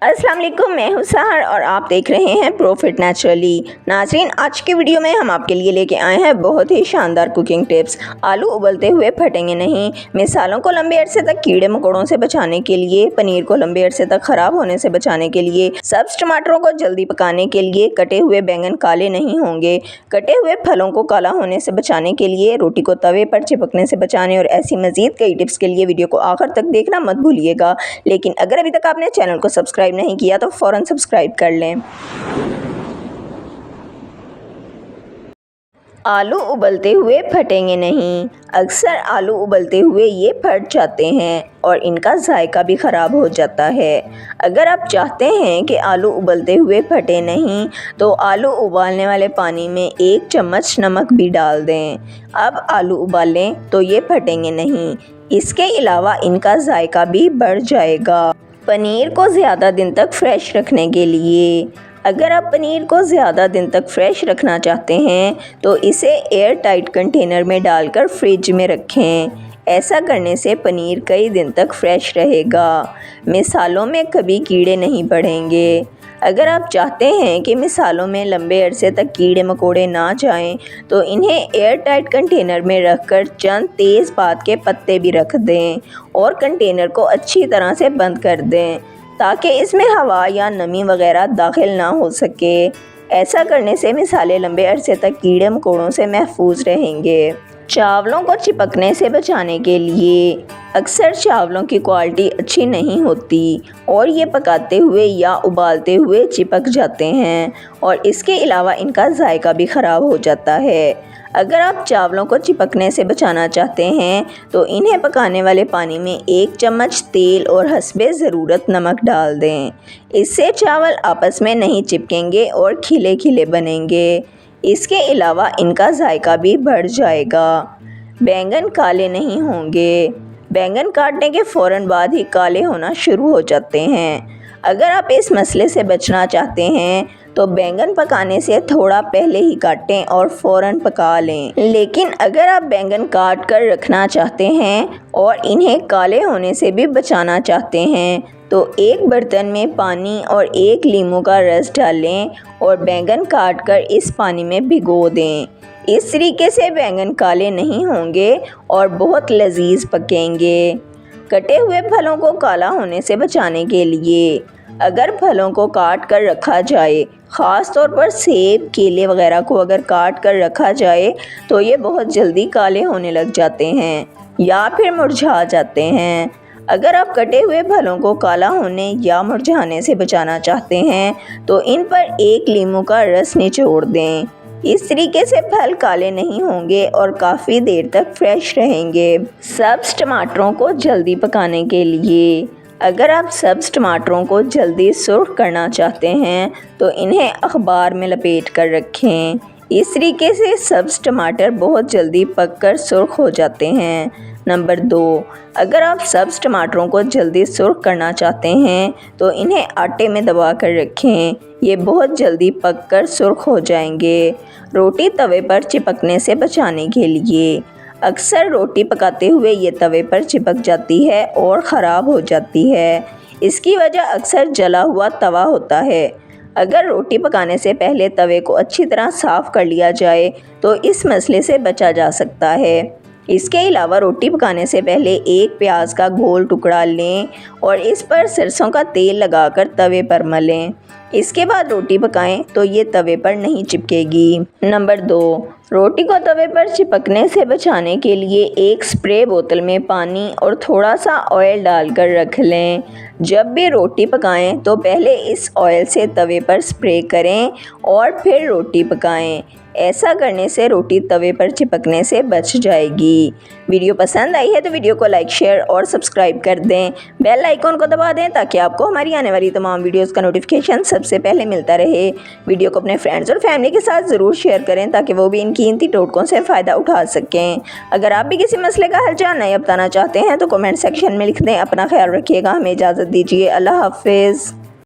अस्सलाम वालेकुम, मैं हूं सहर और आप देख रहे हैं प्रॉफिट नेचुरली। नाज़रीन, आज की वीडियो में हम आपके लिए लेके आए हैं बहुत ही शानदार कुकिंग टिप्स। आलू उबलते हुए फटेंगे नहीं, मिसालों को लंबे अरसे तक कीड़े मकोड़ों से बचाने के लिए, पनीर को लंबे अरसे तक ख़राब होने से बचाने के लिए, सब्ज़ टमाटरों को जल्दी पकाने के लिए, कटे हुए बैंगन काले नहीं होंगे, कटे हुए फलों को काला होने से बचाने के लिए, रोटी को तवे पर चिपकने से बचाने और ऐसी मज़ीद कई टिप्स के लिए वीडियो को आखिर तक देखना मत भूलिएगा। लेकिन अगर अभी तक आपने चैनल को सब्सक्राइब नहीं किया तो फ़ौरन सब्सक्राइब कर लें। आलू उबलते हुए फटेंगे नहीं। अक्सर आलू उबलते हुए ये फट जाते हैं और इनका जायका भी ख़राब हो जाता है। अगर आप चाहते हैं कि आलू उबलते हुए फटे नहीं तो आलू उबालने वाले पानी में 1 चम्मच नमक भी डाल दें। अब आलू उबालें तो ये फटेंगे नहीं। इसके अलावा इनका जायका भी बढ़ जाएगा। पनीर को ज़्यादा दिन तक फ्रेश रखने के लिए, अगर आप पनीर को ज़्यादा दिन तक फ्रेश रखना चाहते हैं तो इसे एयर टाइट कंटेनर में डालकर फ्रिज में रखें। ऐसा करने से पनीर कई दिन तक फ्रेश रहेगा। मिसालों में कभी कीड़े नहीं बढ़ेंगे। अगर आप चाहते हैं कि मिसालों में लंबे अरसे तक कीड़े मकोड़े ना जाएं तो इन्हें एयर टाइट कंटेनर में रखकर चंद तेज़पात के पत्ते भी रख दें और कंटेनर को अच्छी तरह से बंद कर दें ताकि इसमें हवा या नमी वगैरह दाखिल ना हो सके। ऐसा करने से मिसालें लंबे अरसे तक कीड़े मकोड़ों से महफूज रहेंगे। चावलों को चिपकने से बचाने के लिए, अक्सर चावलों की क्वालिटी अच्छी नहीं होती और ये पकाते हुए या उबालते हुए चिपक जाते हैं और इसके अलावा इनका जायका भी ख़राब हो जाता है। अगर आप चावलों को चिपकने से बचाना चाहते हैं तो इन्हें पकाने वाले पानी में 1 चम्मच तेल और हस्बे ज़रूरत नमक डाल दें। इससे चावल आपस में नहीं चिपकेंगे और खिले खिले बनेंगे। इसके अलावा इनका जायका भी बढ़ जाएगा। बैंगन काले नहीं होंगे। बैंगन काटने के फ़ौरन बाद ही काले होना शुरू हो जाते हैं। अगर आप इस मसले से बचना चाहते हैं तो बैंगन पकाने से थोड़ा पहले ही काटें और फ़ौरन पका लें। लेकिन अगर आप बैंगन काट कर रखना चाहते हैं और इन्हें काले होने से भी बचाना चाहते हैं तो एक बर्तन में पानी और 1 लीमू का रस डालें और बैंगन काट कर इस पानी में भिगो दें। इस तरीके से बैंगन काले नहीं होंगे और बहुत लजीज पकेंगे। कटे हुए फलों को काला होने से बचाने के लिए, अगर फलों को काट कर रखा जाए, ख़ास तौर पर सेब केले वगैरह को अगर काट कर रखा जाए तो ये बहुत जल्दी काले होने लग जाते हैं या फिर मुरझा जाते हैं। अगर आप कटे हुए फलों को काला होने या मुरझाने से बचाना चाहते हैं तो इन पर 1 लीमू का रस निचोड़ दें। इस तरीके से फल काले नहीं होंगे और काफ़ी देर तक फ्रेश रहेंगे। सब्ज़ टमाटरों को जल्दी पकाने के लिए, अगर आप सब्ज़ टमाटरों को जल्दी सुर्ख करना चाहते हैं तो इन्हें अखबार में लपेट कर रखें। इस तरीके से सब्ज़ टमाटर बहुत जल्दी पककर सुर्ख हो जाते हैं। नंबर 2, अगर आप सब्ज़ टमाटरों को जल्दी सुर्ख करना चाहते हैं तो इन्हें आटे में दबा कर रखें। ये बहुत जल्दी पककर सुर्ख हो जाएंगे। रोटी तवे पर चिपकने से बचाने के लिए, अक्सर रोटी पकाते हुए ये तवे पर चिपक जाती है और ख़राब हो जाती है। इसकी वजह अक्सर जला हुआ तवा होता है। अगर रोटी पकाने से पहले तवे को अच्छी तरह साफ़ कर लिया जाए तो इस मसले से बचा जा सकता है। इसके अलावा रोटी पकाने से पहले 1 प्याज का गोल टुकड़ा लें और इस पर सरसों का तेल लगाकर तवे पर मलें। इसके बाद रोटी पकाएं तो ये तवे पर नहीं चिपकेगी। नंबर 2, रोटी को तवे पर चिपकने से बचाने के लिए एक स्प्रे बोतल में पानी और थोड़ा सा ऑयल डालकर रख लें। जब भी रोटी पकाएं तो पहले इस ऑयल से तवे पर स्प्रे करें और फिर रोटी पकाएं। ऐसा करने से रोटी तवे पर चिपकने से बच जाएगी। वीडियो पसंद आई है तो वीडियो को लाइक शेयर और सब्सक्राइब कर दें। बेल आइकॉन को दबा दें ताकि आपको हमारी आने वाली तमाम वीडियोस का नोटिफिकेशन सबसे पहले मिलता रहे। वीडियो को अपने फ्रेंड्स और फैमिली के साथ ज़रूर शेयर करें ताकि वो भी इन कीमती टोटकों से फ़ायदा उठा सकें। अगर आप भी किसी मसले का हल जानना या बताना चाहते हैं तो कमेंट सेक्शन में लिख दें। अपना ख्याल रखिएगा। हमें इजाज़त दीजिए। अल्लाह हाफिज़।